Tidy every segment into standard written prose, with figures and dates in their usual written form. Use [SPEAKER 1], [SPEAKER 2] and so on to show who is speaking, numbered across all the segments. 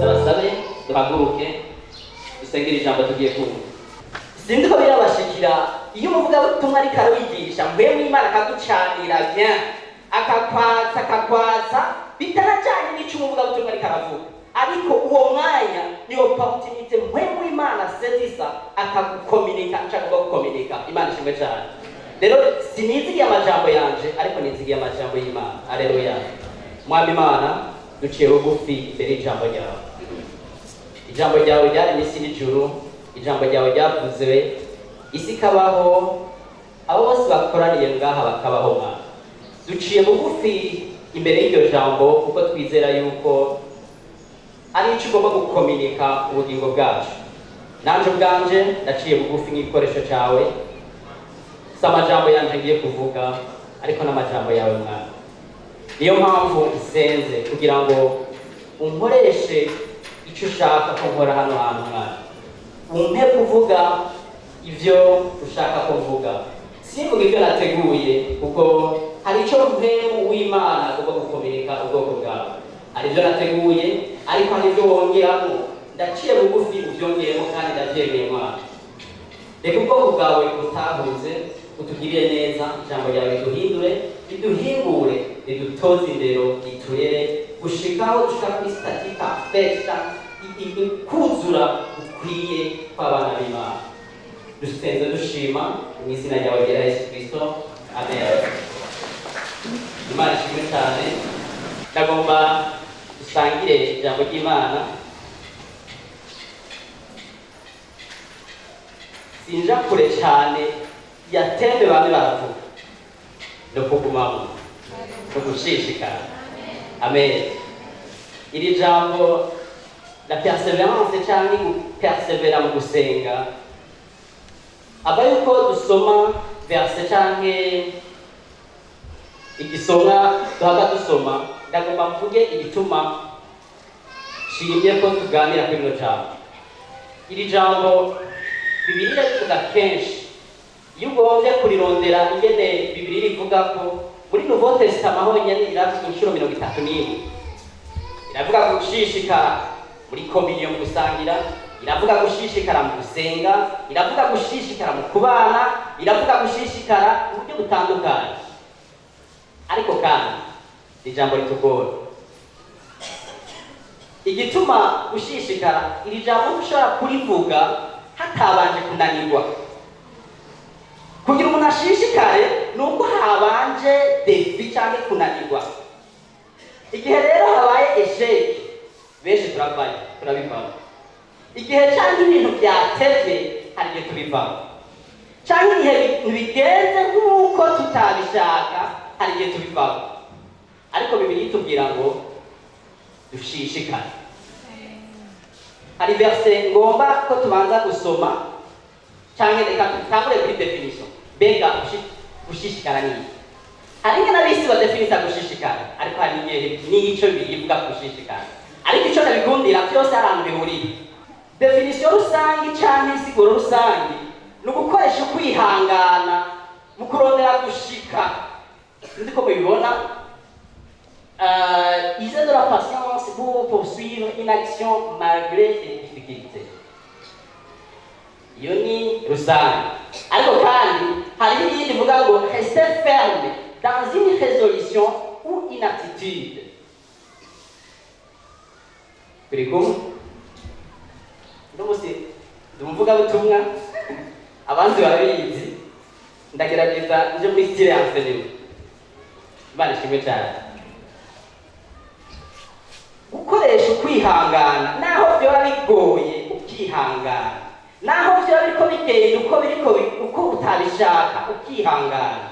[SPEAKER 1] Abasabe duhaguruke dusengere ijambo tugiye kumva. Sinzi ko birabashikira iyo umuvugabutumwa ariko arawigisha mvuye mu Imana akagucanira bien akakwatsa bitanajyanye n'icyo umuvugabutumwa ariko aravuga, ariko uwo mwanya ni opportunité mvuye mu Imana sezisa akagukominika nshaka gukominika. Imana ishimwe cyane. Rero sinizigiye amajambo yanje ariko nizigiye amajambo y'Imana. Haleluya. Mwami Imana duciye bugufi imbere y'ijambo ryawe. Ijambo ryawe ryari n'isi n'ijuru, ijambo ryawe ryavuze isi ikabaho, abo bose bakoraniye ngaha bakabaho. Mwana duciye bugufi imbere y'iryo jambo kuko twizera yuko ari icyo ugomba gukominika ubugingo bwacu. Nanje ubwanje ndaciye bugufi nk'igikoresho cyawe, si amajambo yanje ngiye kuvuga ariko n'amajambo yawe Mwana. Niyo mpamvu isenze kugira ngo unkoreshe icyo ushaka ko nkora hano hantu Mwana. Umpe kuvuga ivyo ushaka ko mvuga, simvuga ibyo nateguye kuko hari icyo mpemu w'Imana agomba gukominika ubwoko bwawe. Hari ibyo nateguye ariko hari ibyo wongeramo, ndaciye bugufi ubyongeremo kandi ndabyemeye Mwana. Reka ubwoko bwawe butahuze utugirire neza, ijambo ryawe riduhindure, riduhingure, ridutoze indero, riturere gushikaho dushaka kuri stati perfecta kuzura ukwiye kw'abana b'Imana. Dusenze dushima mu izina ryawe ryera Yesu Kristo, amen. Imana ishimwe cyane. Ndagomba dusangire ijambo ry'Imana. Sinja kure cyane ya tembe bamwe baravuga no kugumamo no gushishikara. Amen. Iri jambo la perseverance cyangwa persevera mu gusenga, aba yuko dusoma verse cyangwa igisomwa duhaga dusoma, ndagomba mvuge igituma nshimye ko tuganira kuri ino jambo. Iri jambo Bibiliya ivuga kenshi, iyo ugombye kurirondera ingene Bibiliya ivuga ko muri Nouveau Testament honyine iravuga inshuro 31. Iravuga gushishikara muri communion mu gusangira, iravuga gushishikara mu gusenga, iravuga gushishikara mu kubana, iravuga gushishikara mu buryo butandukanye. Ariko kandi ijambo ritugora. Igituma gushishikara iri jambo ushobora kurivuga hatabanje kunanirwa. Kugira umuntu ashishikare nuko habanje defi cyangwa kunanirwa. Igihe rero habaye esheke benshi turabivamo. Igihe cyangwa ibintu byatevye hari igihe tubivamo. Cyangwa igihe bigenze nk'uko tutabishaka hari igihe tubivamo. Ariko Bibiliya itubwira ngo dushishikare. Hari verse ngomba ko tubanza gusoma cyangwa reka tutangure kuri definition. Mbega gushishikara ni iki? Hari n'abisi badefinisa gushishikara, ariko hari n'icyo bivuga gushishikara. Ariko icyo nabigundira byose ahantu bihuriye. Definition rusange cyangwa insiguro rusange ni ugukoresha kwihangana mu kurondera gushika. Ndiko mubibona ils ont de la patience pour poursuivre une action malgré les difficultés. Iyo ni rusange. Ariko kandi hari n'iyindi ivuga ngo rester ferme dans une résolution ou une attitude. Kurikumwe ndumuse ndumvuga butumwa abantu barabizi, ndagerageza nje muri style ya enseignement. Imana ishimwe cyane. Gukoresha kwihangana naho byo bigoye, ukihangana naho byo ariko bigenda uko utabishaka, ukihangana.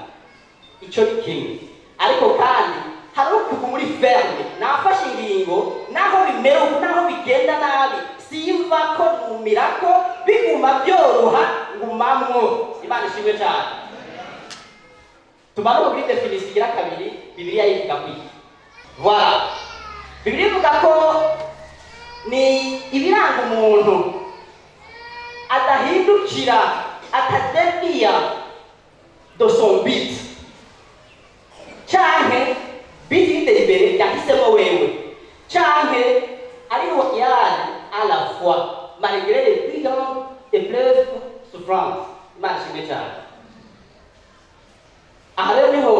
[SPEAKER 1] Icyo ni kimwe. Ariko kandi hari ukuva muri ferme, nafashe ingingo naho bimera naho bigenda nabi, simva ko numirako biguma byoroha ngumamwo. Imana ishimwe cyane. Tumara kuri definition igira kabiri, Bibiliya ivuga kwiki. Voilà. Bibiliya ivuga ko ni ibiranga umuntu adahindukira, atadeviya de son but canke but délibéré yahisemo wewe canke ari loyal à la fois malgré les plus grandes épreuves souffrances Imana ishimwe cyane. Aha rero niho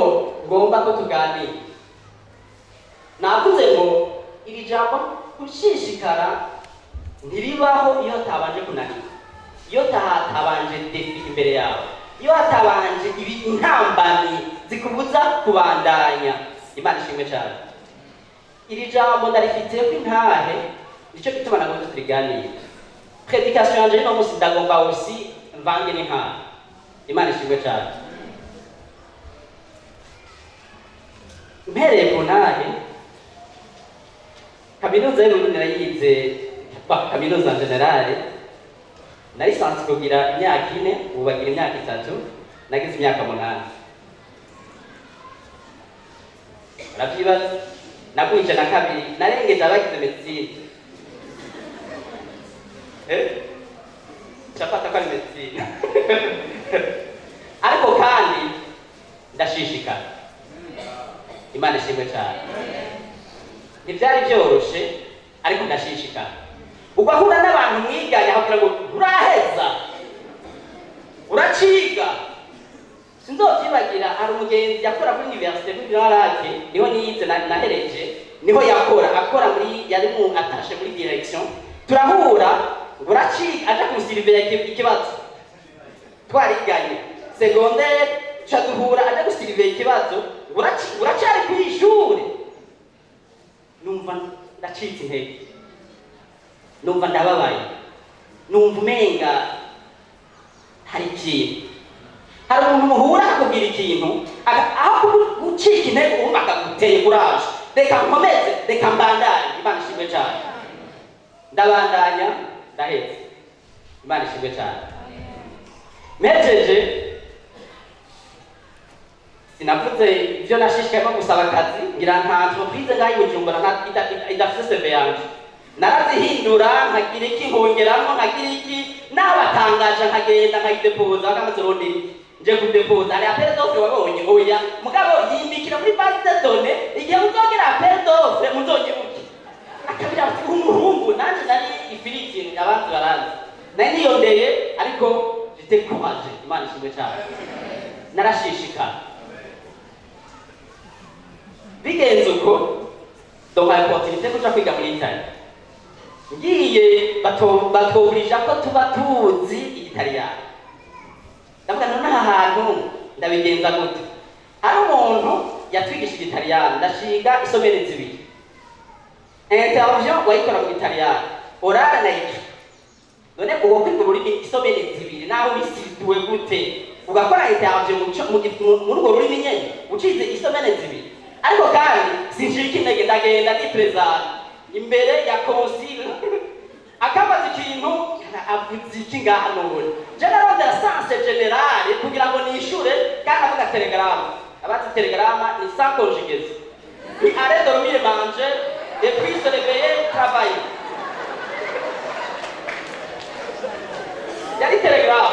[SPEAKER 1] ngomba ko tuganira. Navuze ngo iri jambo gushishikara ntiribaho iyo hatabanje kunanira, iyo hatabanje defi imbere yawe, iyo hatabanje intambamyi zikubuza kubandanya. Imana ishimwe cyane. Iri jambo ndarifitiye ko intahe, nicyo gituma nagomba turiganira. Prédication yanje no musi ndagomba aussi mvange n'intahe. Imana ishimwe cyane. Mpereye ku ntahe, kaminuza y'Uburundi narayize kaminuza generale, na lisansi kugira imyaka 4, ubu bagira imyaka 3, nagize imyaka 8. Ravyibaza nagwije na kabiri narengeje abagize medicine. Chapata kwa medicine. Ariko kandi ndashishikara. Imana ishimwe cyane. Ntibyari byoroshe ariko ndashishikara. Ugahura n'abantu mwiganye hakira ngo uraheza. Uraciga. Sinzovyibagira hari umugenzi yakora muri université muri Rarake, niho niyize nahereje, niho akora muri yari mu attaché muri direction. Turahura uraciga aje kusurveiller ikibazo. Twariganye secondaire chaduhura aje kusurveiller ikibazo, uracari kw'ishure. Numva ndacitse intege. Numva ndababaye. Numva umenga hari ikintu. Hari umuntu muhura akubwira ikintu, aho gucika intege wumva akaguteye courage. Reka nkomeze, reka mbandanye. Imana ishimwe cyane. Ndabandanya, ndahetse. Imana ishimwe cyane. Mejeje sinavuze ibyo nashishikayemo gusaba akazi, ngira nta entreprise ngaho Bujumbura idafite CV yanje. Narazihindura nkagira iki nkongeramo nkagira iki n'abatangaje nkagenda nkayidepoza bakamaze rondera nje kudepoza ari appel d'offre wabonye oya mugabo yimbikira muri base de données igihe muzongera appel d'offre muzonyibuke akabira ati umuhungu nanje nari ifiriti abantu baranze nari niyondeye ariko j'étais courage. Imana ishimwe cyane. Narashishikara bigenze uko donc opportunité kuja kwiga muri Italia. Ngiye batobirija ko tuba tuzi Igitaliyani. Ndavuga none aha hantu ndabigenza gute? Hari umuntu yatwigisha Igitaliyani, ndashiga isomero zibiri. Interview wayikora mu Italiyani, oral na iki. None uwo kwiga ururimi isomero zibiri naho bisituwe gute? Ugakora interview mu rugo rurimi nyene, ucize isomero zibiri. Ariko kandi sinshika intege ndagenda ni present imbere ya consul akabaza ikintu avuze iki ngaha none general de la science générale kugira ngo nishure kandi avuga telegram abati telegram ni sans conjugaison ni arrête dormir manger et puis se réveiller travailler yari telegram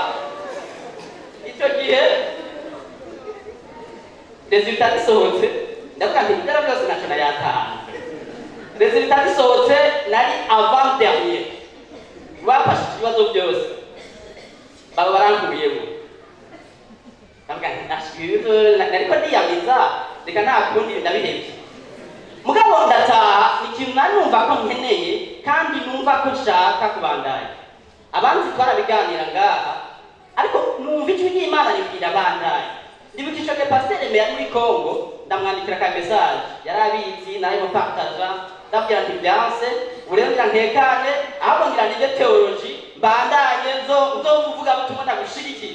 [SPEAKER 1] icyo gihe resultat isohotse ndavuga nti ibyo byose ntacyo nayatahana. Resultat isohotse nari avant dernier. Bafashe ikibazo byose baba barangubiyemo. Ndavuga nti ndashyize nariko ndiyamiza reka nta kundi ndabihebye. Mugabo ndataha ikintu nanumva ko nkeneye kandi numva ko nshaka kubandanya. Abanzi twarabiganira ngaha ariko numva ijwi ry'Imana ribwira abandanya. Ndibuka ke pasteur Emeya muri Congo ndamwandikira ka message yarabizi nayo mupartaza ndabwira nti byanse urenga ntekane ahubwo ngira ni theology mbandanye nzovuga butumwa ndagushiriki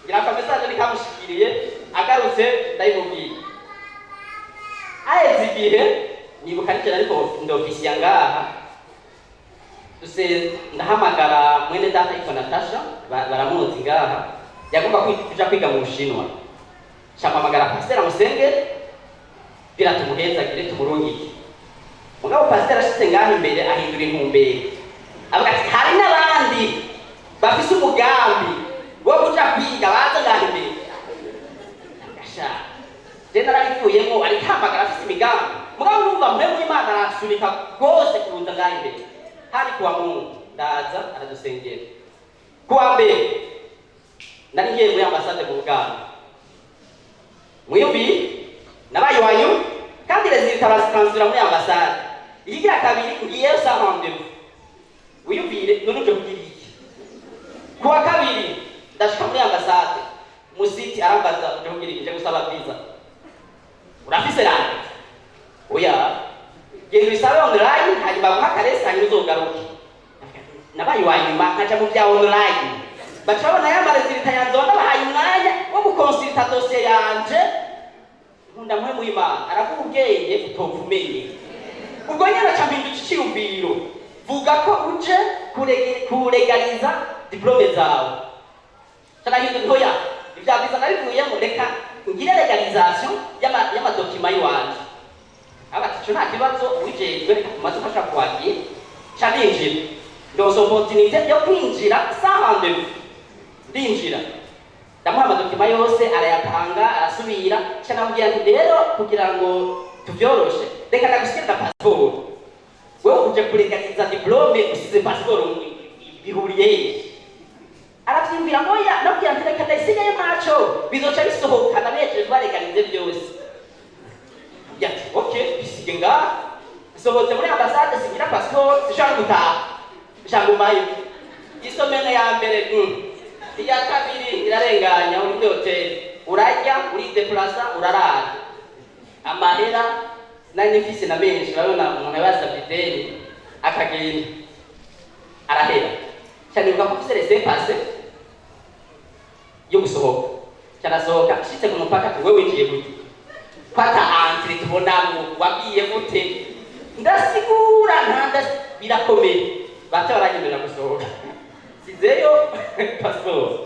[SPEAKER 1] ngira ka message nikamushikiriye agarutse ndayimubwiye aheze igihe nibuka nigera ariko ndofisi ngaha duse ndahamagara mwene data yitwa Natasha baramuzi ngaha yagomba kuja kwiga mu Bushinwa. Shamamagara pasteur amusenge biratumuhezagire tumurungike. Mugabo pasteur ashitse ngaho imbere ahindura intumbero. Avuga ati hari n'abandi bafise umugambi wo kuja yinjiyemo ari kamagara afite imigambi mugabo numva mwe w'Imana arasunika rwose kurunda ngaho imbere. Hari kuwa Mungu ndaza aradusengera. Kuwa mbere nari ngiye muri ambasade mu Buganda. Mwiyumvi nabaye wanyu kandi rezita basitanzura muri ambasade. Igira kabiri ngiye sa rendez-vous. Wiyumvire none uje kugira iki? Kuwa kabiri ndashika muri ambasade. Musiti arambaza uje kugira iki? Je gusaba visa. Urafise rani? Oya. Genda bisabe online hanyuma guhakaresa hanyuma uzogaruke. Nabaye wanyuma nkaca mu bya online. Bacabona yamara rezita yanze wanabahaye umwanya wo gukonsulta dossier yanje. Nkunda mwe mu'Imana aravuga ubwenge utovumenye. Ubwo nyine acambindu cyiyumviro. Vuga ko uje kuregaliza diplome zawe. Tanahindu ntoya ibyabiza nabivuyemo reka ngire legalisation y'ama document yanje. Abati cyo nta kibazo wijejwe kumaze fasha kwagiye challenge donc opportunité yo kwinjira sahande ndinjira ndamuha amadokima yose arayatanga arasubira cyanambwiye nti rero kugira ngo tuvyoroshe reka ndagusikira passport wewe uje kuregaliza diplome usize passport bihuriye aravyimvira moya nabwiye nti reka ndayisigaye macho bizoca bisohoka nabeje baregalize byose yati okay bisige nga sohoze muri ambasade sigira passport sishaka gutaha shangumayo isomene ya mbere iya kabiri irarenganya uri hotel urajya uri deplacer urarara amahera nani fisi na menshi babona umuntu yasabideni akagenda arahera cyane uvuga ko fise laisser passer yo gusohoka cyanasohoka shitse ku mupaka wewe winjiye gute pata antri tubona wagiye gute ndasigura ntanda birakomeye bataranyemera gusohoka sizeyo passport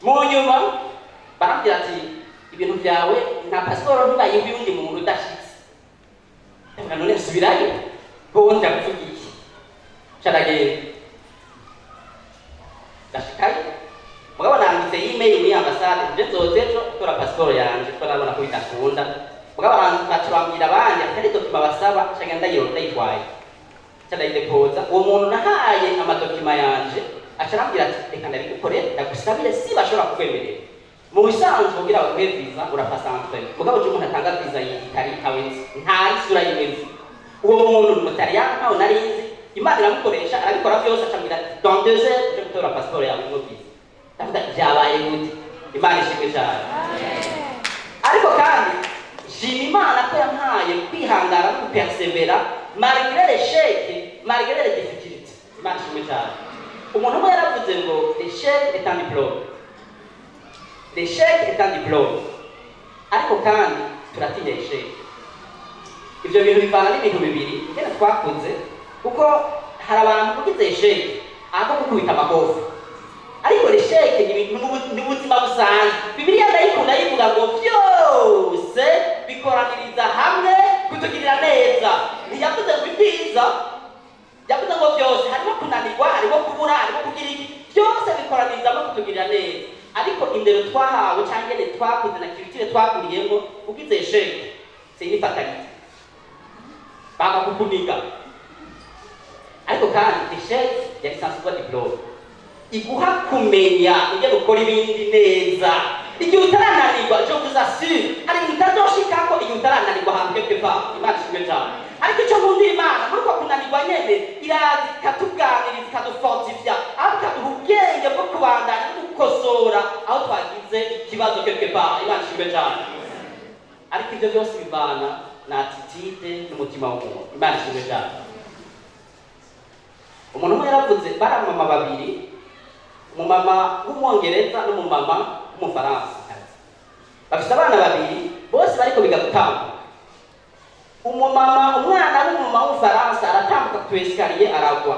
[SPEAKER 1] mu nyuma barambwira ati ibintu byawe nta passport ntibaye y'undi muntu udashitse none subirayo bonda kuvuga iki cyaragenda ndashikaye mugabo nanditse email muri ambasade nje zozejo tora passport yanje ko nabona ko bitakunda mugabo bambwira abandi atari dokima basaba cyangwa ndayitwaye cyadayidepoza uwo muntu nahaye amadokima yanje acarambwira ati reka ndabigukorera ndagusabire si bashobora kukwemerera mu bisanzwe kugira ngo uhe visa urapasanzwe mugabo je umuntu atanga visa y'itari awezi nta isura y'imezi uwo muntu n'umutaliyani ntawe narinzi Imana iramukoresha arabikora byose acambwira dans 2 heures je gutora passport yawe mu visa ndavuga byabaye gute Imana ishimwe cyane ariko kandi shima Imana ko yampaye kwihangana no persevera malgré l'échec malgré les difficultés Imana ishimwe cyane umuntu umwe yaravuze ngo l'échec est un diplôme l'échec est un diplôme ariko kandi turatinya l'échec ibyo bintu bivana n'ibintu bibiri ngene twakunze kuko hari abantu kugize l'échec ako gukubita amakofi ariko l'échec ni ubuzima busanzwe Bibiliya ndayikunda yivuga ngo byose bikoraniriza hamwe kutugirira neza ntiyavuze ngo ibyiza yavuze ngo byose harimo kunanirwa harimo kubura harimo kugira iki byose bikoraniriza hamwe kutugirira neza ariko indero twahawe cyangwa ne twakuze na culture twakuriyemo ugize l'échec c'est une fatalité bakakukunika ariko kandi l'échec yari sanzwe diplôme iguha kumenya ujye gukora ibindi neza igihe utarananirwa je vous assure hari utazoshikako igihe utarananirwa hantu quelque part Imana ishimwe cyane ariko icyo nkunda Imana muri ko kunanirwa nyene irazi ikatuganiriza ikadufortifia aho ikaduha ubwenge bwo kubandanya no gukosora aho twagize ikibazo quelque part Imana ishimwe cyane ariko ibyo byose bivana na attitude n'umutima w'umuntu Imana ishimwe cyane umuntu umwe yaravuze baramama babiri umumama w'umwongereza n'umumama w'umufaransa bafite abana babiri bose bariko biga gutambuka umumama umwana w'umumama w'umufaransa aratambuka ku esikariye aragwa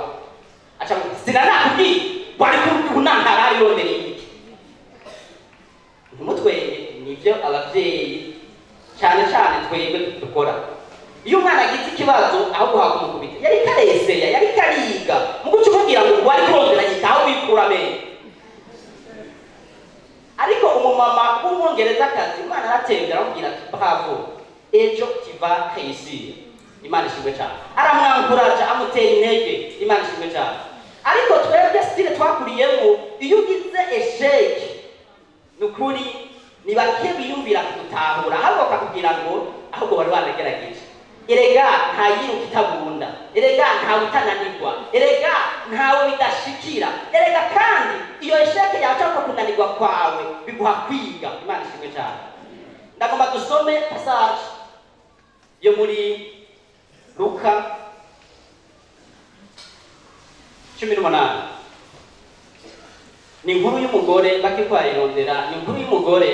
[SPEAKER 1] aca sinanakubwiye bari kunantara arondera iki ntimutwenge nibyo abavyeyi cyane cyane twebwe dukora iyo umwana agize ikibazo aho guhabwa umukubita yari kareseya yari kariga mu guca umubwira ngo wari kurondera yitaho wikura amenyo ariko umumama w'umwongerezakazi Imana aratembera aramubwira ati bravo ejo tiva réussir. Imana ishimwe cyane. Aramwankuraje amutera intege. Imana ishimwe cyane. Ariko twebwe style twakuriyemo iyo ugize échec nukuri ni bake biyumvira kutahura ahubwo akakubwira ngo ahubwo bari banagerageje. Erega nta yiruka itabunda, erega nta utananirwa, erega ntawe bidashikira, erega kandi iyo échec yawe cyangwa kunanirwa kwawe biguha kwiga. Imana ishimwe cyane. Ndagomba dusome passage yo muri Luka 18. Ni inkuru y'umugore bakikwayirondera. Ni inkuru y'umugore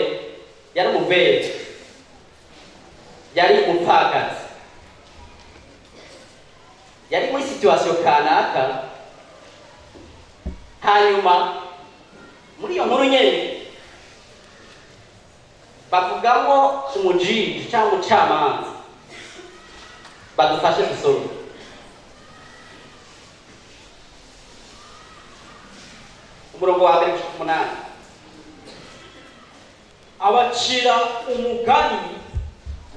[SPEAKER 1] yari umubyeyi, yari umupfakazi, yari muri situation kanaka. Hanyuma muri iyo nkuru nyene bavugamo umujiji cyangwa umucamanza. Badufashe gusoma umurongo wa 8.
[SPEAKER 2] Abacira umugani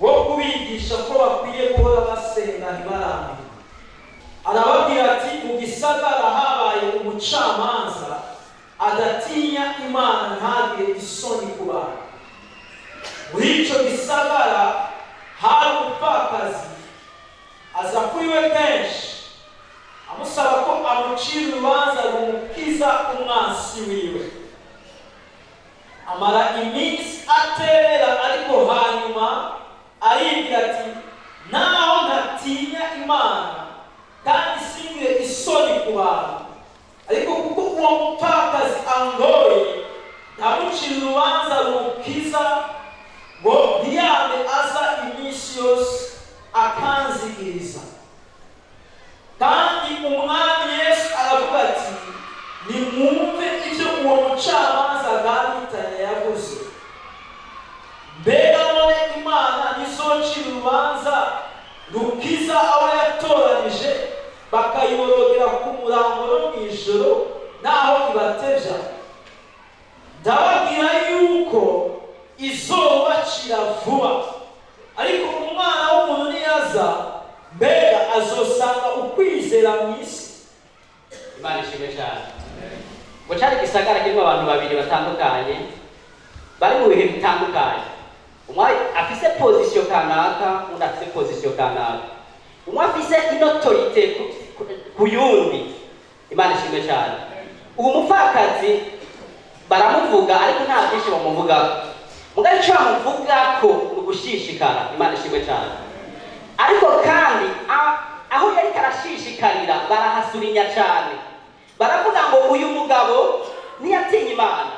[SPEAKER 2] wo kubigisha ko bakwiye guhora basenga ntibarambirwe. Arababwira ati mu gisagara habaye umucamanza adatinya Imana ntagire isoni ku bantu. Muri icyo gisagara hari umupfakazi aza kuri we kenshi amusaba ko amucira urubanza rumukiza umwansi wiwe. Amara iminsi aterera, ariko hanyuma aribwira ati naho ntatinya Imana kandi singire isoni ku bantu, ariko kuko uwo mupfakazi angoye ndamucira urubanza rumukiza ngo ntiyame aza iminsi yose akanzigiriza. Kandi umwami Yesu aravuga ati nimwumve ibyo uwo mucamanza agahitanye yavuze. Mbega none Imana nizocira urubanza rukiza abo yatoranije bakayiborogera ku murango no mu ijoro naho ibatevya? Ndababwira yuko izobacira vuba. Ariko umwana w'umuntu niyaza, mbega azosanga ukwizera mu isi?
[SPEAKER 1] Imana ishimwe cyane. Ngo cyari gisagara kirimo abantu babiri batandukanye bari mu bihe bitandukanye. Umwe afise position kanaka, undi afise position kanaka. Umwe afise inautorité ku yundi. Imana ishimwe cyane. Uwo mupfakazi baramuvuga ariko nta byinshi bamuvuga. Mugabe cyo bamuvuga ko ugushishikara. Imana ishimwe cyane. Ariko kandi aho yari karashishikarira barahasurinya cyane. Baravuga ngo uyu mugabo ntiyatinya Imana.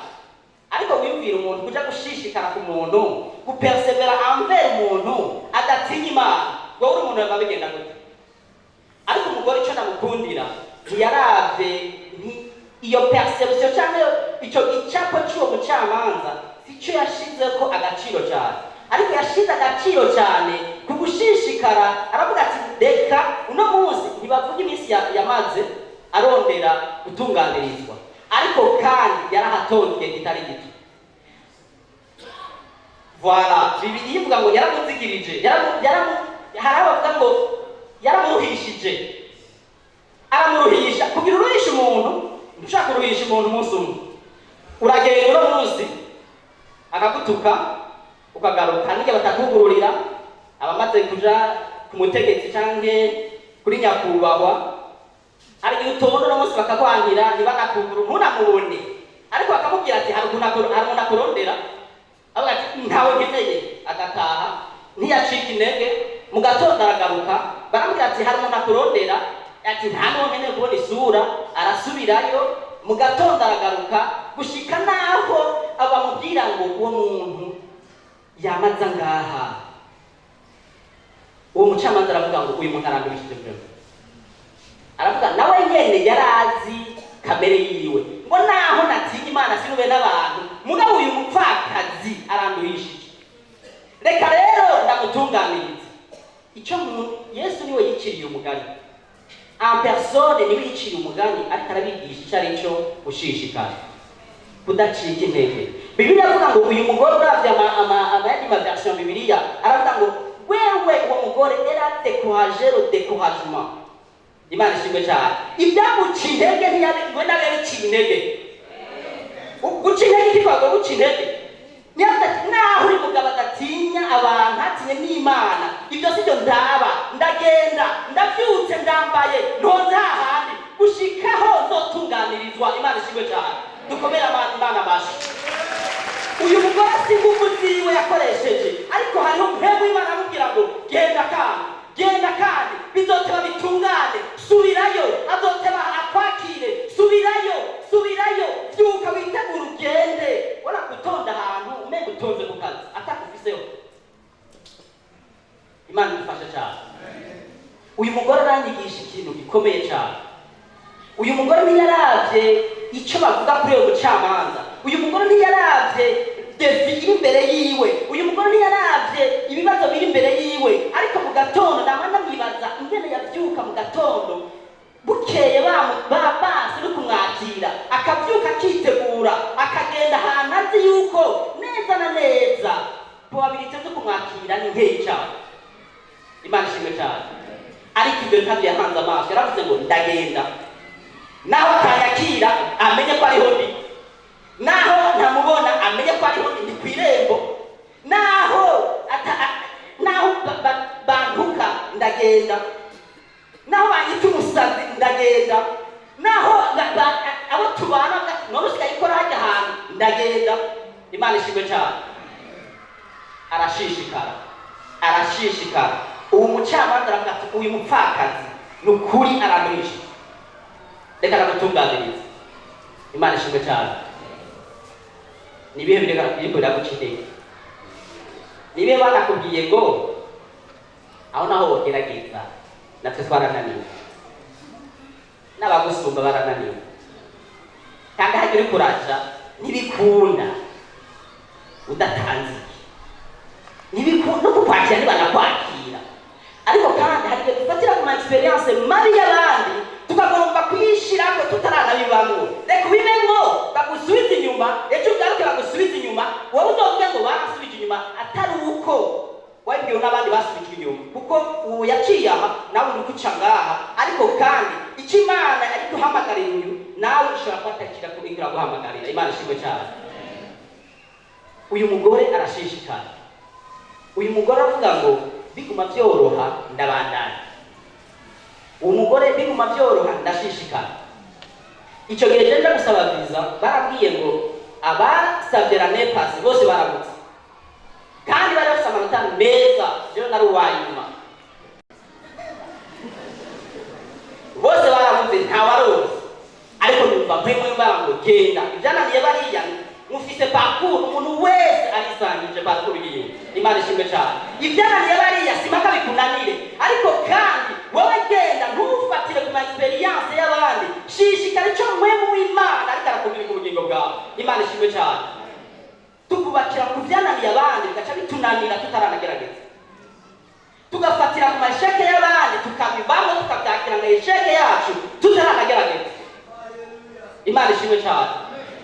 [SPEAKER 1] Ariko wimvira umuntu kuja gushishikara ku muntu, gupersevera envers umuntu adatinya Imana, ngo uri umuntu yabigenda gute? Ariko umugore cyo namukundira ntiyarave iyo perception cyangwa icyo gicapo cy'uwo mucamanza sicyo yashize ko agaciro cyane. Ariko yashize agaciro cyane ku gushishikara. Aravuga ati reka uno munsi ntibavuga iminsi yamaze arondera gutunganirizwa, ariko kandi yarahatonze kitari gito. Voilà, Bibiliya ivuga ngo yaramuzigirije, harabavuga ngo yaramuhishije. Aramuruhisha. Kugira uruhisha umuntu, ushaka kuruhisha umuntu umunsi umwe, uragenda uno munsi akagutuka ukagaruka, nige batakugururira abamaze kuja ku mutegetsi canke kuri nyakubahwa. Hari igihe utonda uno munsi bakakwangira ntibanakuguru ntunamubone, ariko bakamubwira ati hari umuntu akurondera, avuga ati ntawe nkeneye, agataha ntiyacika intege. Mu gatondo aragaruka baramubwira ati hari umuntu akurondera, ati nta muntu nkeneye kubona isura, arasubirayo. Mu gatondo aragaruka gushika naho abamubwira ngo uwo muntu yamaza ngaha. Uwo mucamanza aravuga ngo uyu muntu arandubishije vrema. Aravuga nawe nyene yarazi kamere yiwe ngo naho natinya Imana sinube n'abantu, mugabo uyu mupfakazi aranduhishije. Reka rero ndamutunganiriza. Icyo Yesu niwe yiciriye umugani. En personne niwe yiciriye umugani, ariko arabigisha icyo ari cyo gushishikara. kudacika intege. Bibiliya avuga ngo uyu mugore uravye amayandi maversion Bibiliya aravuga ngo wewe uwo mugore era découragé le découragement. Imana ishimwe cyane. Ibyamuca intege ntiyawe nawe biciye intege. Guca intege kitwago guca intege. Naho uri mugabo adatinya abantu atinye n'Imana, ibyo sibyo ndaba ndagenda ndabyutse ndambaye ntoza hahandi gushikaho nzotunganirizwa. Imana ishimwe cyane. Dukomera Imana bashi. Uyu mugore si nguvu ziwe yakoresheje, ariko hariho mpemu Imana amubwira ngo genda kandi bizoteba bitungane, subirayo, azoteba akwakire, subirayo, byuka witegura ugende. Wala gutonda ahantu umenga utonze ku kazi atakufiseho. Imana idufashe cyane. Uyu mugore aranyigisha ikintu gikomeye cyane. Uyu mugore ntiyaravye icyo bavuga kuri uwo mucamanza. Uyu mugore ntiyaravye defi iri imbere yiwe. Uyu mugore ntiyaravye ibibazo biri imbere yiwe. Ariko mu gatondo namana mwibaza ingene yavyuka mu gatondo bukeye basi no kumwakira, akavyuka akitegura, akagenda ahantu azi yuko neza na neza probabilite zo kumwakira ni nkeya cyane. Imana ishimwe cyane. Ariko ibyo ntabyo yahanze amaso, yaravuze ngo ndagenda. Naho atayakira amenye ko ariho ndi, naho ntamubona amenye ko ariho ndi ku irembo, naho bantuka ndagenda, naho banyita umusazi ndagenda, naho abo tubana none sikayikora hajya ahantu ndagenda. Imana ishimwe cyane. Arashishikara. Uwo mucamanza aravuga ati uyu mupfakazi ni ukuri aramurisha, reka namutunganiriza. Imana ishimwe cyane. Nibihe biriko biraguca intege? Nibihe banakubwiye ngo aho naho wogerageza natwe twarananiwe, n'abagusumba barananiwe, kandi hajya uri kuraja ntibikunda udatanze, ntibikunda no kukwakira ntibanakwakira. Ariko kandi hari igihe dufatira ku ma experience mabi y'abandi tukagomba kwishirako tutaranabibamwo. Reka ubimemwo bagusubiza inyuma, ejo ugaruke bagusubiza inyuma, wowe uzovuge ngo barasubije inyuma atari uko wabibwiwe n'abandi basubije inyuma, kuko uwo yaciye aha nawe uri guca ngaha. Ariko kandi icyo Imana ari guhamagarira uyu nawe ushobora kubatakira kubikira guhamagarira. Imana ishimwe cyane. Uyu mugore arashishikara. Uyu mugore avuga ngo biguma byoroha ndabandana. Uwo mugore biguma byoroha ndashishikara. Icyo gihe je gusaba visa barabwiye ngo abasavye la nepasi bose barabutse, kandi bari bafite amanota meza. Rero nari uwanyuma, bose baravuze ntawarose. Ariko numva mpemwe mbango genda, ibyananiye bariya mufise parcours, umuntu wese arisangije parcours yiwe. Imana ishimwe cyane. Ibyananiye bariya simaka bikunanire, ariko kandi wowe genda ntufatire ku ma experience y'abandi, shishikara icyo mwemu w'Imana ariko arakubwira ku bugingo bwawe. Imana ishimwe cyane. Tukubakira ku byananiye abandi bigaca bitunanira tutaranagerageza, tugafatira ku masheke y'abandi tukabibamo tukabyakira ngo isheke yacu tutaranagerageza. Imana ishimwe cyane.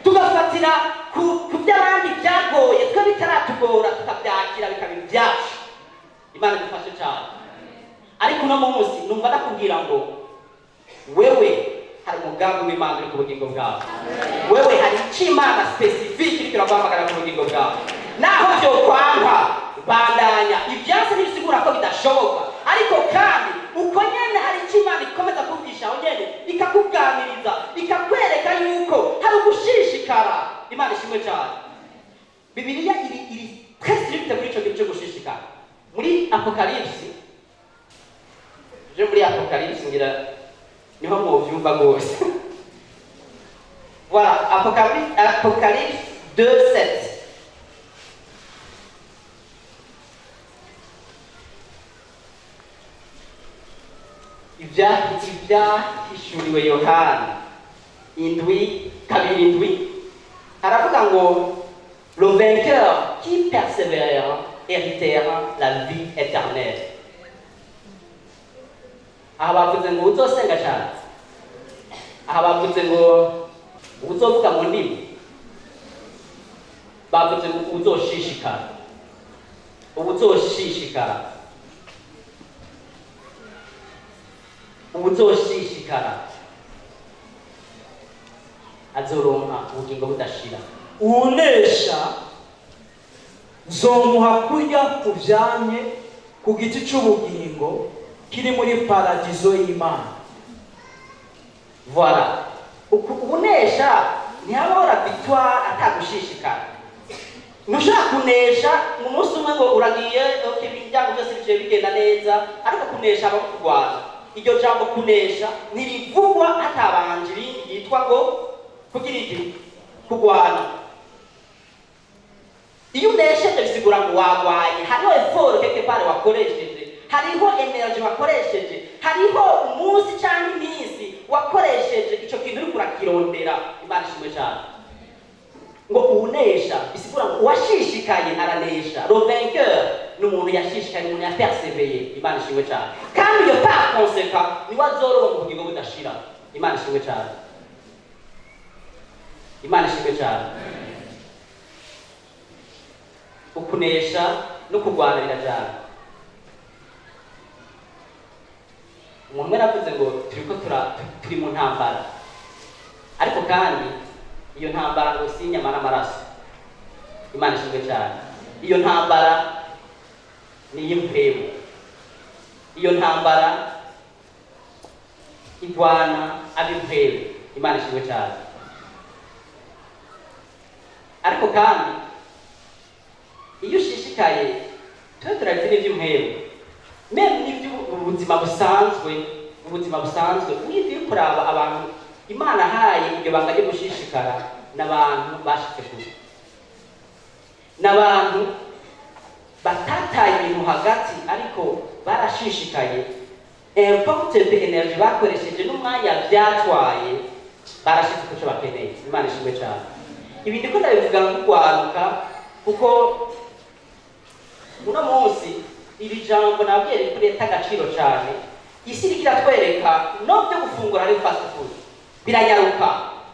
[SPEAKER 1] Tugafatira ku by'abandi byagoye twe bitaratugora tukabyakira bikaba ibyacu. Imana idufashe cyane. Ariko uno munsi numva nakubwira ngo wewe hari umugambi w'Imana uri ku bugingo bwawe. Wewe hari icyo Imana specific iri kiraguhamagara ku bugingo bwawe. Naho byo kwanga bandanya ibyase ntibisigura ko bidashoboka, ariko kandi uko nyene hari icyo Imana ikomeza kuvugisha aho nyene ikakuganiriza, ikakwereka yuko hari ugushishikara. Imana ishimwe cyane. Bibiliya iri très stricte kuri icyo gihe cyo gushishikara. Muri Apocalypse, je muri Apocalypse ngira niho muvyumva gose. Voilà, Apocalypse 2:7. Ibyahishuriwe Yohana 7:7 haravuga ngo le vainqueur qui persévère héritera la vie éternelle. Aha bavuze ngo uzosenga cyane, aha bavuze ngo uzovuga mu ndimi, uzoshishikara, uzoshishikara, uzoshishikara azoronka ubugingo budashira.
[SPEAKER 2] unesha nzomuha kurya kuvyanye ku giti c'ubugingo kiri muri paradizo y'Imana.
[SPEAKER 1] Voilà. Unesha ntiyabora victoire atagushishikara. Nushaka kunesha mu munsi umwe ngo uragiye ibijyango byose bigiye bigenda neza, ariko kunesha aba kurwana. Iryo jambo kunesha ntirivugwa hatabanje ibindi yitwa ngo kugira iki kurwana. Iyo unesheje bisigura ngo wagwaye, hariho effort quelque part wakoresheje, hariho energy wakoresheje, hariho umunsi cyangwa iminsi wakoresheje icyo kintu uri kurakirondera. Imana ishimwe cyane. Ngo unesha bisigura ngo washishikaye aranesha. Le vainqueur ni umuntu yashishikaye, umuntu yaperseveye. Imana ishimwe cyane. Kandi iyo par conséquent ni wazoronka ubugingo budashira. Imana ishimwe cyane. Imana ishimwe cyane. Ukunesha no kurwana birajyana. Umuntu yaravuze ngo turi mu ntambara, ariko kandi iyo ntambara ngo si inyama n'amaraso. Imana ishimwe cyane. Iyo ntambara ni iy'impwemu. Iyo ntambara irwana ab'impwemu. Imana ishimwe cyane. Ariko kandi iyo ushishikaye tuba turagira iby'umweru, meme n'iby'ubuzima busanzwe, ubuzima busanzwe ugiye kuraba abantu Imana haye ibyo banga ryo gushishikara n'abantu bashitse kure, n'abantu batataye ibintu hagati ariko barashishikaye. Importe de energy bakoresheje n'umwanya byatwaye barashitse kuco bakeneye. Imana ishimwe cyane. Ibi ndiko ndabivuga nk'urwaruka kuko uno munsi iri jambo nabwiye rikureta agaciro cyane. Isi iratwereka no byo gufungura ari fast food biranyaruka,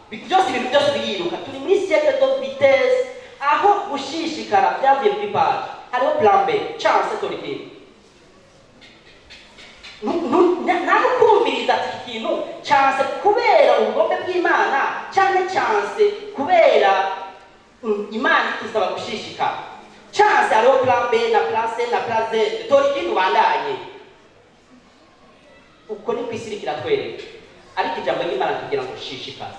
[SPEAKER 1] byose ibintu byose biriruka. Turi muri siècle de vitesse, aho gushishikara byavuye kuri page, hariho plan B, chance torikini. Naho kumviriza ikintu chance kubera ubugombe bw'Imana cyane chance kubera Imana ikisaba gushishikara. Chance hariho plan B na plan C na plan Z, torikini ubandanye. Uko ni kwisi kiratwereka, ariko ijambo ry'Imana kugira ngo ushishikare,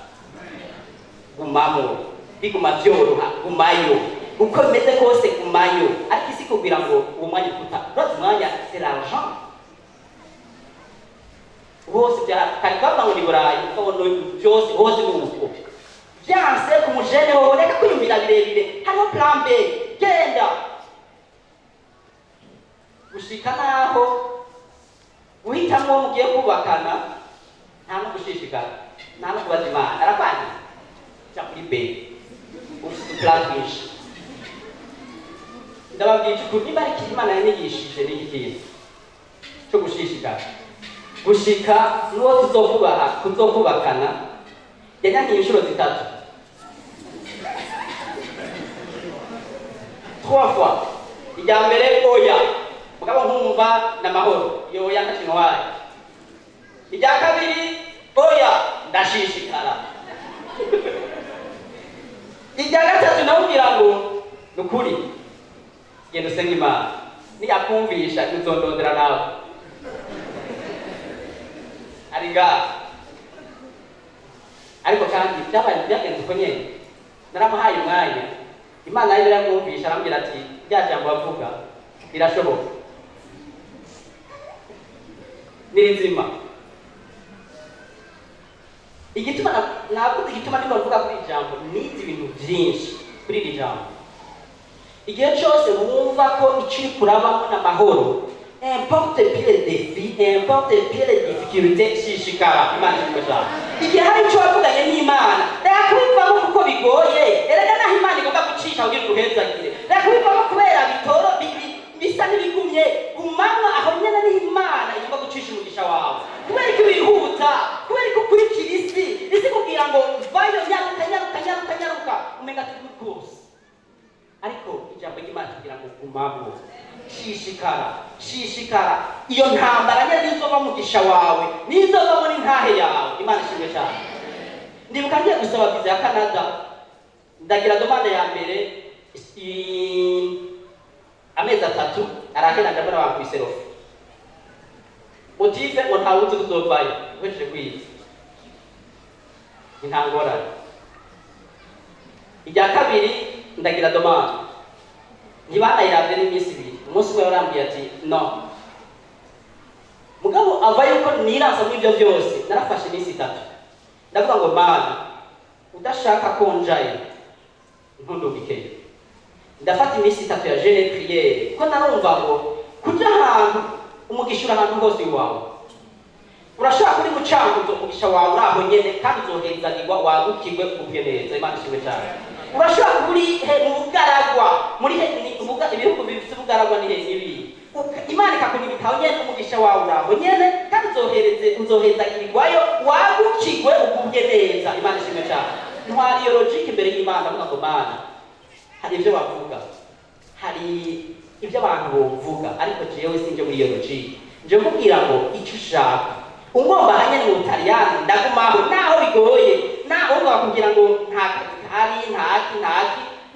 [SPEAKER 1] gumamo, biguma byoroha, gumayo, uko bimeze kose gumayo. Ariko isi kugira ngo uwo mwanya ukuta, rose mwanya c'est l'argent. Hose bya karikaba ngo ni Burayi, ukabona byose hose n'uko byanse ku mujene ho, reka kwiyumvira birebire. Hano plan B, genda gushika naho uhitamo mugiye kubakana, nta no gushishikara, nta no kubaza Imana. Arapanye cya kuri B ufite plan twinshi. Ndababwiye ukuri niba ari Imana yanigishije n'iki kintu cyo gushishikara. Gushika nuwo tuzokubakana yanyangiye inshuro zitatu, 3 fois. Ijya mbere oya, mugabo nkumva n'amahoro, iyo oya ntacyo waye. Ijya kabiri oya, ndashishikara. Ijya gatatu nawubwira ngo nukuri genda usenge Imana, niyakumvisha uzondondera nawe. Ariko kandi byagenze uko nyene, naramuhaye umwanya. Imana yari yaramwumvisha arambwira ati rya jambo bavuga birashoboka, nirizima. Igituma navuze igituma ndimo mvuga kuri jambo, nizi ibintu byinshi kuri iri jambo. Igihe cyose wumva ko icyo kurabamo n'amahoro, importe bien les défis, importe bien les difficultés, shishikara. Imana ishimwe cyane. Igihe hari icyo wavuganye n'Imana, reka kubivamo kuko bigoye, erega naho Imana igomba gucisha kugira ngo uhezagire. Reka kubivamo kubera bitoro bisa n'ibigumye, gumama aho nyene ni Imana igomba gucisha umugisha wawe. Kubera ko bihuta, kubera ko ukurikira isi kugira ngo vayo nyaruka umenga turi kose. Ariko kugira ngo gumamo, shishikara iyo ntambara nyine nizova mugisha wawe, nizova muri ntahe yawe. Imana ishimwe cyane. Ndibuka ngiye gusaba viza ya Canada, ndagira demande ya mbere amezi 3 arahera ndabona bakwiserofa motive ngo ntawuzi kuzovayo weje kwiza intangorane. Ijya kabiri ndagira demande ntibanayirabye n'iminsi 2. Umunsi umwe yarambiye ati no mugabo avayo ko niransa muri ibyo byose. Narafashe iminsi 3 ndavuga ngo Mana udashaka ko njaye ntundubikeye. Ndafata iminsi 3 ya jeune prière ko narumva ngo kuja ahantu umugishura ahantu hose iwawe. Urashaka kuri mucanguzo umugisha wawe uraho nyene kandi uzohezanirwa wagukirwe kubye neza. Imana ishimwe cyane. Urashaka kuri mu bugaragwa muri ibihugu bifite ubugaragwa ni ibi Imana ikakunyibitaho nyene umugisha wawe uraho nyene kandi uzohezanirwayo wagukirwe ubye neza. Imana ishimwe cyane. Ntwari yo logique imbere y'Imana avuga ngo Mana hari ibyo bavuga, hari ibyo abantu bavuga, ariko jewe sinje muri iyo logique. Nje mubwira ngo icyo ushaka ungomba hanye mu Butaliyani ndagumaho naho bigoye, naho bakubwira ngo ntaki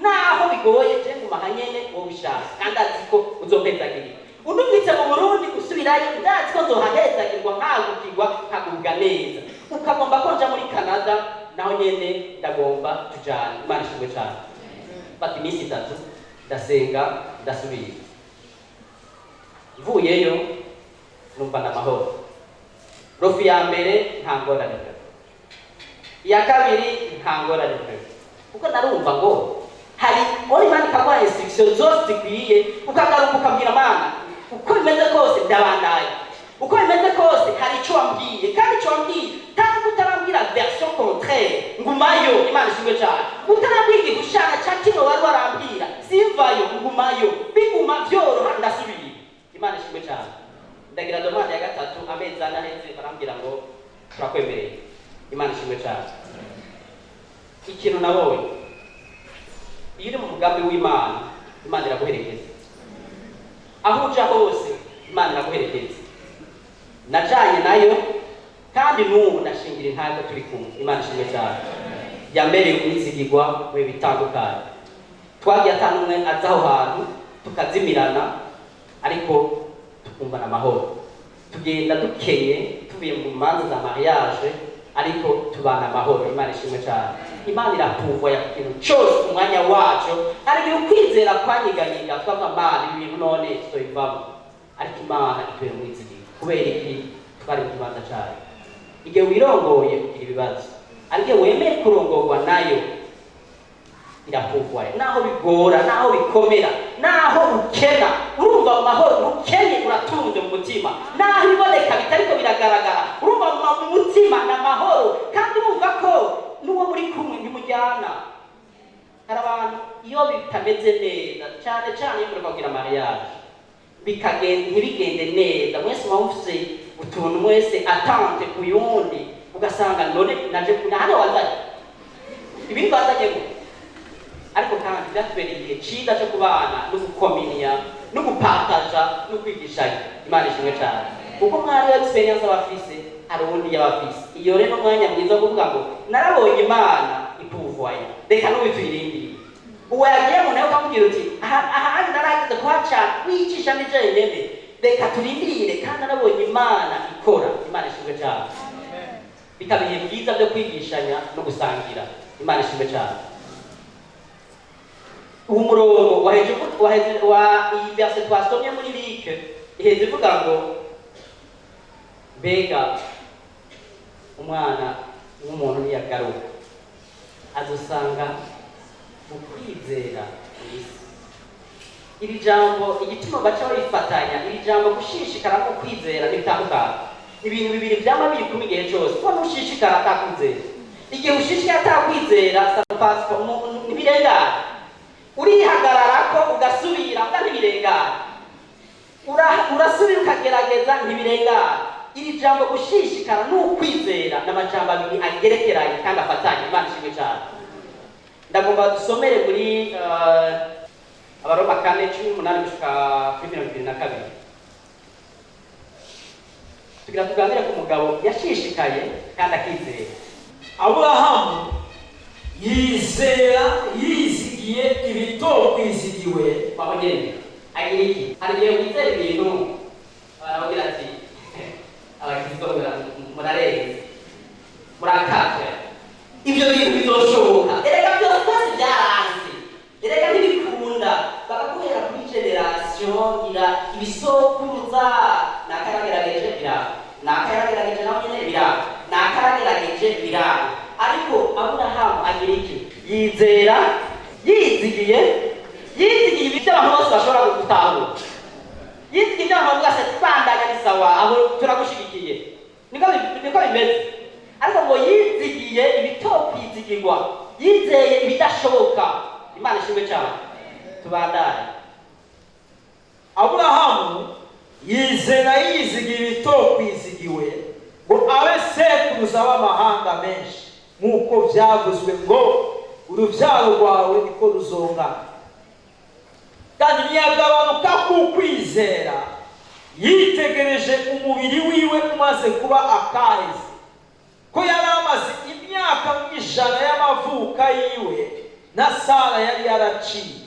[SPEAKER 1] naho bigoye je ngumaha nyene wowe ushaka kandi aziko uzompezagirira. Undumvitse mu Burundi usubirayo ndazi ko nzohahezagirwa nkagukirwa nkagubwa neza. Ukagomba ko nja muri Canada naho nyene ndagomba tujana. Imana ishimwe cyane. Fata iminsi 3 ndasenga ndasubira. Mvuyeyo numva n'amahoro. Rofi ya mbere ntangorane, iya kabiri ntangorane, kuko narumva ngo hari Imana ikaguha instruction zose zikwiye, ukagaruka ukabwira Mana uko bimeze kose ndabandaye, uko bimeze kose hari icyo wambwiye kandi icyo wambwiye kandi utarambwira version contraire ngumayo. Imana ishimwe cyane. Utarambwira gushaka cya kino wari warambwira simvayo ngumayo, biguma byoroha ndasubira. Imana ishimwe cyane. Ndagira demande ya 3 amezi anaheze barambwira ngo turakwemereye. Imana ishimwe cyane. Ikintu nabonye iyo uri mu mugambi w'Imana, Imana iraguherekeza aho uja hose. Imana iraguherekeza. Najanye nayo kandi n'ubu ndashingira intego turi kumwe. Imana ishimwe cyane. Yambereye kwizigirwa we bitandukanye. Twagiye atanumwe azaho hantu tukazimirana ariko tukumva n'amahoro. Tugenda dukenye tuvuye mu manza za mariage ariko tubana amahoro. Imana ishimwe cyane. Imana iratuva ya kintu cyose umwanya wacu. Ari ukwizera kwanyiganyiga twavuga Mana ibintu none soivamo, ariko Imana itwere mu izigirwa. Kubera iki twari mu kibanza cyayo. Igihe wirongoye kugira ibibazo, ariko wemeye kurongorwa nayo irapuvwa. Naho bigora, naho bikomera, naho ukena urumva mu mahoro. Ukene uratunze mu mutima, naho iboneka bitariko biragaragara urumva mu mutima n'amahoro, kandi urumva ko n'uwo muri kumwe ntimujyana. Hari abantu iyo bitameze neza cyane cyane iyo muri kugira mariage bikagenda ntibigende neza, mwese mwumvise utuntu mwese atante ku yundi, ugasanga none naje hano wazanye ibindi bazanyemo. Ariko kandi byatubereye igihe cyiza cyo kubana no gukominiya no gupataja no kwigishanya. Imana ishimwe cyane. Kuko mwari experience abafise hari ubundi y'abafise. Iyo rero umwanya mwiza kuvuga ngo narabonye Imana ipuvwaye, reka n'ubitwirindire. Uwo yagiye mu nayo kamubwira uti aha naragize kuhaca kwicisha nije nyene, reka turindirire kandi narabonye Imana ikora. Imana ishimwe cyane. Bikabiye byiza byo kwigishanya no gusangira. Imana ishimwe cyane. Umurongo wa verse twasomye muri Luke iheze ivuga ngo mbega umwana w'umuntu niyagaruka azosanga mu kwizera isi. Iri jambo igituma baca bayifatanya, iri jambo gushishikara no kwizera bitandukanye. Ibintu bibiri byama biri kumwe igihe cyose. Ko nushishikara atakwizera, igihe ushishikara atakwizera sapasiko n'ibirengana urihagarara ko ugasubira kandi ntibirengana, urasubira ukagerageza ntibirengana. Iri jambo gushishikara n'ukwizera n'amajambo abiri agerekeranye kandi afatanye. Imana ishimwe cyane. Ndagomba dusomere muri Abaroma 4:18 gushika kuri 22. Tugira tuganira ku mugabo yashishikaye kandi akizeye.
[SPEAKER 2] Aburahamu yizera yizigiye ibitokwizigiwe.
[SPEAKER 1] Babageni agira iki? Hari igihe wizera ibintu baravugira ati abakristo murarenze murakatwe ibyo bintu bizoshoboka. Erega byose byaranze, erega ntibikunda. Bakaguhera kuri generation ira ibisokuruza nakaragerageje bira nakaragerageje nawe nyene bira nakaragerageje bira. Ariko Aburahamu agira iki? Yizera yizigiye ibyo abantu bose bashobora gutahura. Yizigiye ibyo abantu bose tubandanya bisawa aho turagushigikiye. Niko bimeze. Ariko ngo yizigiye ibitokwizigirwa, yizeye ibidashoboka. Imana ishimwe cyane. Tubandanye.
[SPEAKER 2] Aburahamu yizera yizigiye ibitokwizigiwe ngo abe sekuruza w'amahanga menshi, nk'uko byavuzwe ngo urubyaro rwawe niko ruzongana. Kandi ntiyagabanuka ku kwizera, yitegereje umubiri wiwe umaze kuba akaheze, ko yari amaze imyaka 100 y'amavuka yiwe na Sara yari yaraciye.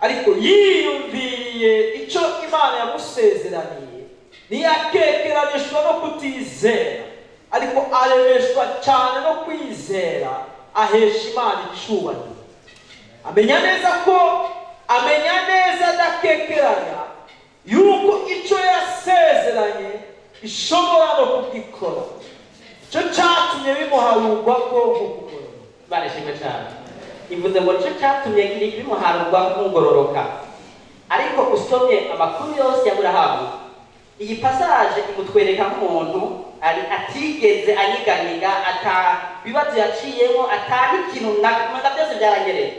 [SPEAKER 2] Ariko yiyumviriye icyo Imana yamusezeraniye, ntiyakekeranishwa no kutizera, ariko aremeshwa cyane no kwizera, ahesha Imana icyubahiro. Amenya neza adakekeranya yuko icyo yasezeranye ishobora no kugikora. Icyo cyatumye bimuharurwa ko gukora.
[SPEAKER 1] Barishimwe cyane. Ivuze ngo cyo cyatumye bimuharurwa kugororoka. Ariko usomye amakuru yose ya Aburahamu, iyi passage imutwereka nk'umuntu atigeze anyiganiga, bibazo yaciyemo, ikintu na byose byaranyereye.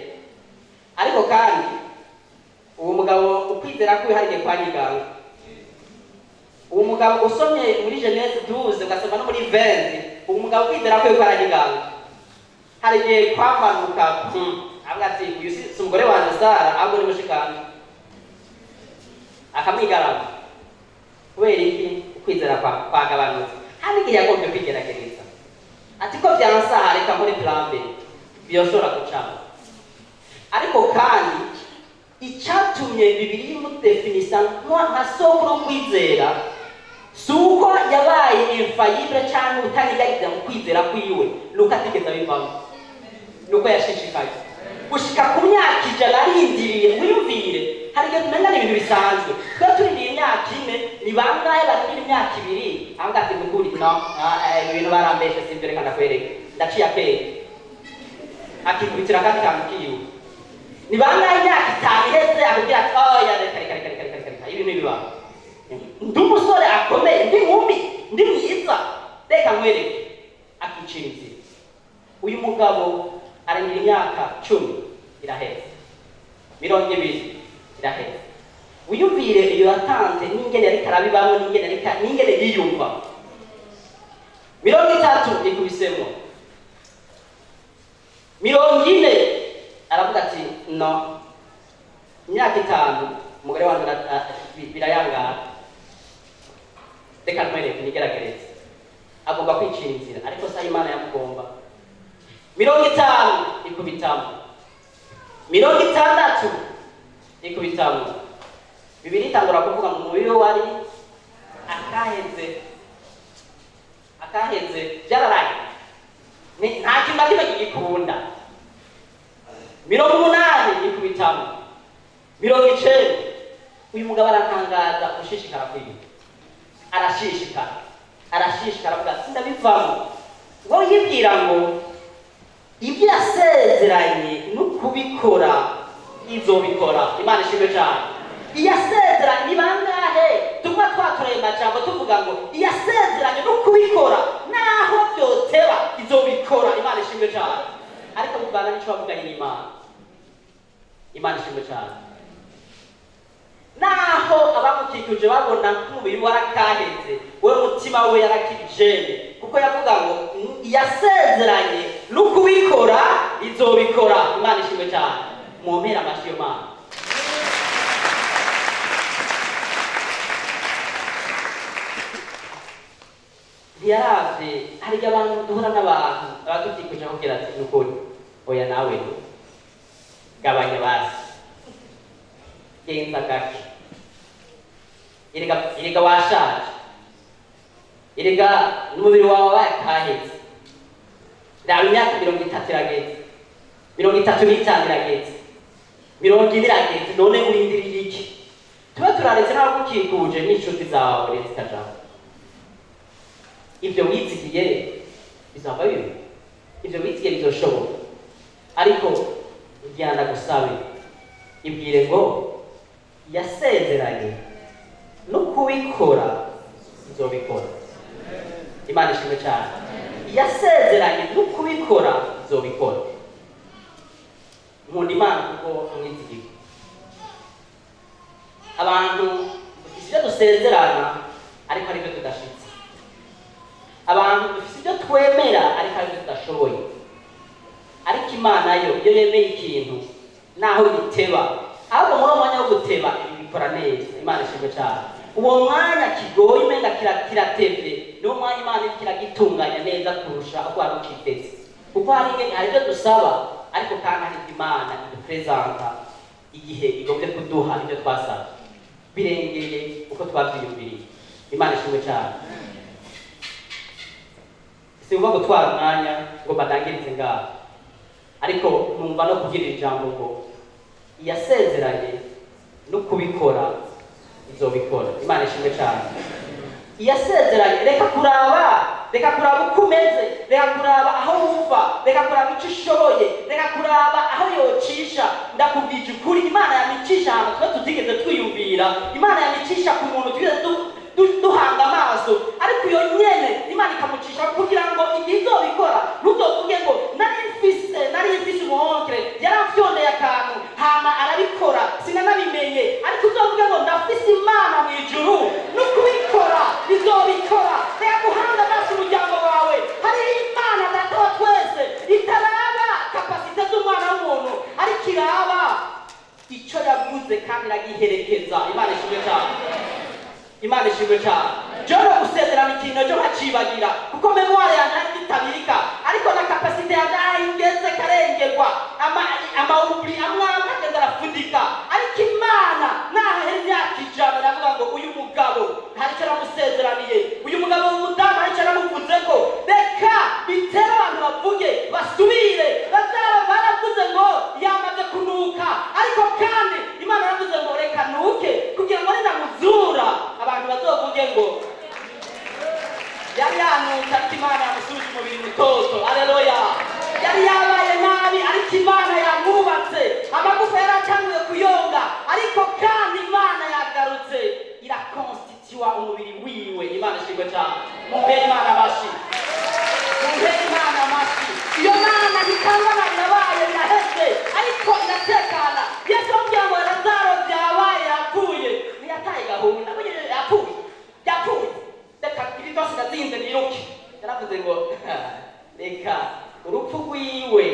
[SPEAKER 1] Ariko kandi uwo mugabo ukwizera ko hariye kwa nyiganga. Uwo mugabo usomye muri Genèse 12 ugasoma no muri 20, uwo mugabo ukwizera ko kwa nyiganga. Hari igihe kwamanuka avuga ati uyu si umugore wanjye Sara, ahubwo ni mushikana. Akamwigarama. Kubera iki? Ukwizera kwagabanutse. Hari igihe yagombye kwigeragereza. Ati ko byansaha reka muri plan B byoshobora gucamo. Ariko kandi icyatumye Bibiliya imudefinisa nka sokuru kwizera, si uko yabaye infallible cyangwa utanigagiza mu kwizera kwiwe, nuko atigeze abivamo, nuko yashishikaye gushika ku myaka 100 arindiriye. Wiyumvire, hari igihe tumenya ibintu bisanzwe, twe turindiriye imyaka 4, ni bangahe barindira imyaka 2 avuga ati mukuri no ibintu barambeshe simbere kandi akwereke ndaciye akenge akikubitira kandi kamukiwe. Ni bangahe imyaka 5 iheze akubwira ati ya reka ibintu biba ndi umusore akomeye, ndi nkumi, ndi mwiza, reka nkwereke, akicira inzira. Uyu mugabo arindira imyaka 10 iraheze, 20 iraheze. Wiyumvire iyo yatanze n'ingene yari karabibamo, n'ingene yiyumva. 30 ikubisemo 40, aravuga ati no, imyaka 5 umugore wanjye birayangara, reka nkwereke nigeragereze. Agomba kwicira inzira, ariko sa Imana yamugomba. 50 ikubitamo, 60 ikubitamo. Bibiri itangura kuvuga mu mubiri wari akaheze byararaye, nta kintu kimwe kigikunda. 80 ikubitamo, 90. Uyu mugabo aratangaza ushishikara kwiga, arashishikara avuga sindabivamo. Ngo yibwira ngo ibyo yasezeranye no kubikora izobikora. Imana ishimwe cyane. Iyasezeranye ni bangahe tuba twatureye majambo tuvuga ngo iyasezeranye no kubikora naho byoteba izobikora. Imana ishimwe cyane. Ariko mubana n'icyo bavuga Imana ishimwe cyane. Naho abamukikuje babona nk'umubiri warakaheze, we mutima we yarakijene, kuko yavuga ngo iyasezeranye no kubikora izobikora. Imana ishimwe cyane. Mumpera amashyi Imana. ntiyaravye harya abantu duhura n'abantu abadukikuje kugira ati nukuri oya nawe gabanya basi genza gake erega washaje erega n'umubiri wawe wabaye kaheze raba imyaka 30 irageze 35 irageze 40 irageze none urindirira iki tuba turaretse n'abagukikuje n'inshuti zawe uretse kajambo ivyo wizigiye bizava bibi ivyo wizigiye bizoshoboka ariko igenda gusabe ibwire ngo yasezeranye no kubikora izobikora Imana ishimwe cyane yasezeranye no kubikora izobikora nkunda Imana kuko mwizigiye abantu dufise ibyo dusezerana ariko ari byo tudashitse abantu dufise ibyo twemera ariko ari byo tudashoboye ariko Imana yo iyo yemeye ikintu naho giteba ahubwo muri umwanya wo guteba ibikora neza Imana ishimwe cyane uwo mwanya kigoye umenga kiratevye niwo mwanya Imana kiragitunganya neza kurusha uko wari ukiteze kuko hari ibyo dusaba ariko kandi hari Imana idupresenta igihe igombe kuduha ibyo twasaba birengeye uko twavyiyumviriye Imana ishimwe cyane sivuga gutwara umwanya ngo badangirize ngaho ariko numva no kugira ijambo ngo yasezeranye no kubikora izobikora Imana ishimwe cyane yasezeranye reka kuraba uko umeze reka kuraba aho wumva reka kuraba icyo ushoboye reka kuraba aho yocisha ndakubwije ukuri Imana yamicisha ahantu tuba tutigeze twiyumvira Imana yamicisha ku muntu tugeze duhanga amaso ariko iyo nyene Imana ikamucisha kugira ngo igihe izobikora ntuzovuge ngo nari mfise umuhonkere yaramfyondeye akantu hama arabikora sinanabimenye ariko uzovuge ngo ndafise Imana mu ijuru no kubikora izobikora reka guhanga amaso umuryango wawe hari Imana data wa twese itaraba kapasite z'umwana w'umuntu ariko iraba icyo yavuze kandi iragiherekeza Imana ishimwe cyane Imana ishimwe cyane joro gusezerana ikintu cyo nkacibagira kuko memoire yanjye itabika ariko na capacité yanjye ingeze karengerwa amaubli amwanga agenda arafudika ariko Imana nahera imyaka ijana navuga ngo uyu mugabo hari icyo namusezeraniye uyu mugabo w'umudamu hari icyo namuvuze ko reka bitera abantu bavuge basubire bazaba baravuze ngo yamaze kunuka ariko kandi Imana yaravuze ngo reka nuke kugira ngo ninamuzura abantu bazovuge ngo yari yanutse ariko Imana yamusubije umubiri mutoto aleluya yari yabaye nabi ariko Imana yamwubatse amagufa yaratanguye kuyonga ariko kandi Imana yagarutse irakonstituwa umubiri wiwe Imana ishimwe cyane mumpere Imana amashi mumpere Imana amashi iyo Mana ntikangana irabaye iraheze ariko iratekana Yesu amubwira ngo Lazaro byabaye yapfuye ntiyataye gahunda nabwo yapfuye reka ibi byose ndazinze niruke yaravuze ngo reka urupfu rwiwe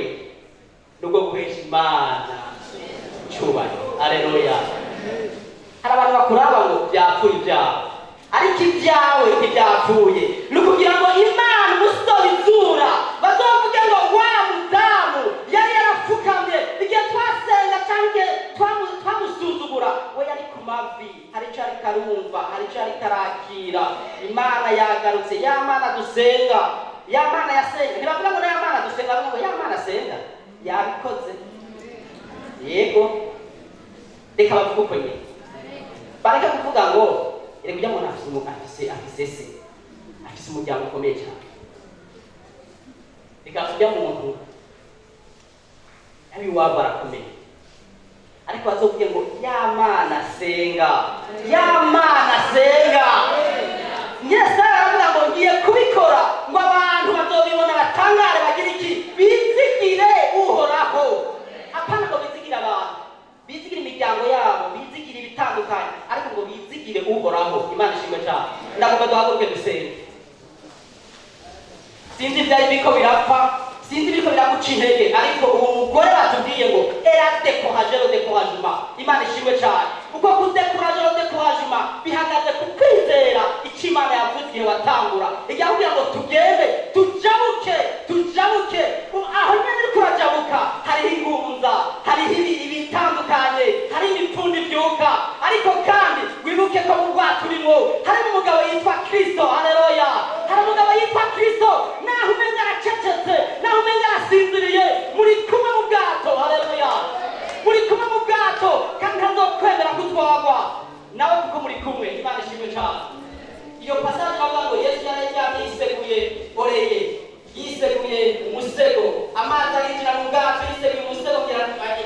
[SPEAKER 1] nubwo guhesha Imana cyubahiro aleluya hari abantu bakuraba ngo byapfuye ibyawe ariko ibyawe ntibyapfuye ni ukugira ngo Imana umusitobizura bazovuge ngo wa mudamu yari yarapfukamye igihe twasenga cyangwa twamusuzugura we yari ku mavi hari icyo ariko arumva hari icyo ariko arakira Imana yagarutse ya Mana dusenga ya Mana yasenga ntibavuga ngo ya Mana dusenga bavuga ngo ya Mana asenga yabikoze yego reka bavuga uko nyine bareka kuvuga ngo reka ujya umuntu afise umuryango ukomeye cyane reka ujya umuntu ari iwabo arakomeye ariko bazovuge ngo ya Mana asenga Yesu aravuga ngo ngiye kubikora ngo abantu bazobibona batangare bagira iki bizigire uhoraho apana ngo bizigire abantu bizigire imiryango yabo bizigire ibitandukanye ariko ngo bizigire uhoraho Imana ishimwe cyane ndavuga duhaguruke dusenge sinzi byari biko birapfa sinzi biko biraguca intege ariko uwo mugore batubwiye ngo eradekohajero dekohajuma Imana ishimwe cyane uko kudekohajero dekohajuma bihagaze ku kwizera icyo Imana yavuze igihe watangura igihe akubwira ngo Kristo. Haleluya. Hari umugabo yitwa Kristo, naho umenga aracecetse, naho umenga arasinziriye, muri kumwe mu bwato. Haleluya. Muri kumwe mu bwato kandi ntazokwemera gutwarwa nawe kuko muri kumwe. Imana ishimwe cyane. Iyo passage bavuga ngo Yesu yararyamye yiseguye oreye, yiseguye umusego, amazi arinjira mu bwato, yiseguye umusego kugira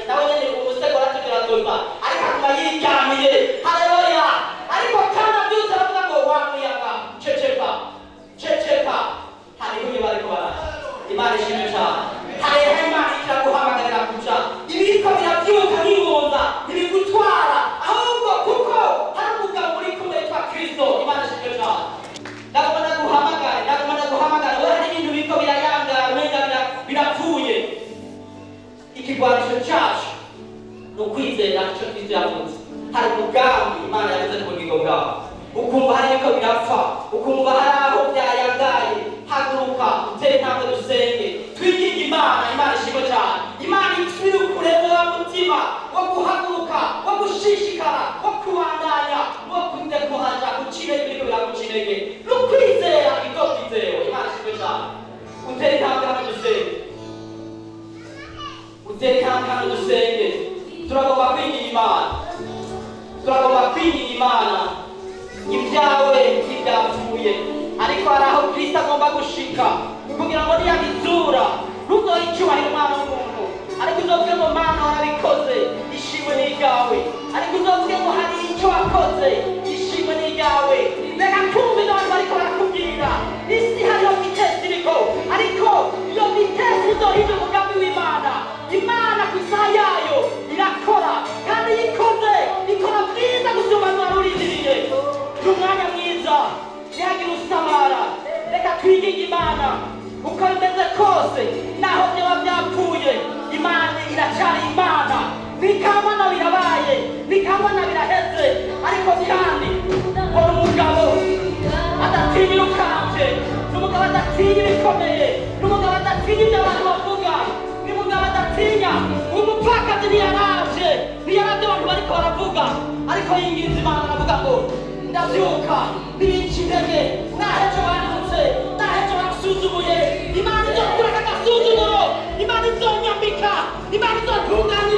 [SPEAKER 1] nawe nyene umusego aratugera doza, ariko akuma yiryamiye. Haleluya. Ariko kandi abyutse aravuga ngo wa muyaga ceceka, ceceka. Haleluya. Bariko baraje. Imana ishimwe cyane. Haleluya. Imana iraguhamagarira kuja, ibiriko biravyuka nk'ingonza ntibigutwara, ahubwo kuko hari umugabo muri kumwe yitwa Kristo. Imana ishimwe cyane. Ndagomba guhamagara we, hari ibintu biriko birayangara umenga birapfuye. Ikigwanisho cacu ni ukwizera ico Kristo yavuze. Hari umugambi Imana yavuze ku bugingo bwawe, ukumva hari ibiko birapfa, ukumva hari aho byayangaye. Haguruka utere intambwe dusenge, twinginge Imana. Imana ishimwe cyane. Imana isubire ukurema wa mutima wo guhaguruka, wo gushishikara, wo kubandanya, wo kudekoraja kucire ibiriko biragucinege, no kwizera ibyo kwizera. Imana ishimwe cyane. Utere intambwe hamwe dusenge, utere intambwe hamwe dusenge. Turagomba kwinginga Imana, turagomba kwinginga Imana. Ibyawe ntibyapfuye, ariko hari aho Kristo agomba gushika kugira ngo niyagizura ntuzohe icyubahiro umwana w'umuntu, ariko uzovuge ngo Mana warabikoze, ishimwe ni iryawe. Ariko uzovuge ngo hari icyo wakoze, ishimwe ni iryawe. Reka kumva ibyo abantu bariko barakubwira. Isi hariho vitesi iriko, ariko iyo vitesi izohindura umugambi w'Imana. Imana ku isaha yayo irakora, kandi iyo ikoze ikora byiza gusumba wari urindiriye. Ni umwanya mwiza, ntihagire usamara. Reka twinginge Imana. Uko bimeze kose, naho byaba byapfuye, Imana iracyari Imana. Nikabona birabaye, nikabona biraheze, ariko kandi mbona umugabo adatinya urukanje, n'umugabo adatinya ibikomeye, n'umugabo adatinya ibyo abantu bavuga, n'umugabo adatinya umupfakazi. Ntiyaraje abantu bariko baravuga, ariko yinginze Imana aravuga ngo ndavyuka ntibinca intege, nahejo banutse, nahejo bansuzuguye, Imana izokureka agasuzuguro, Imana izonyambika, Imana izotunganya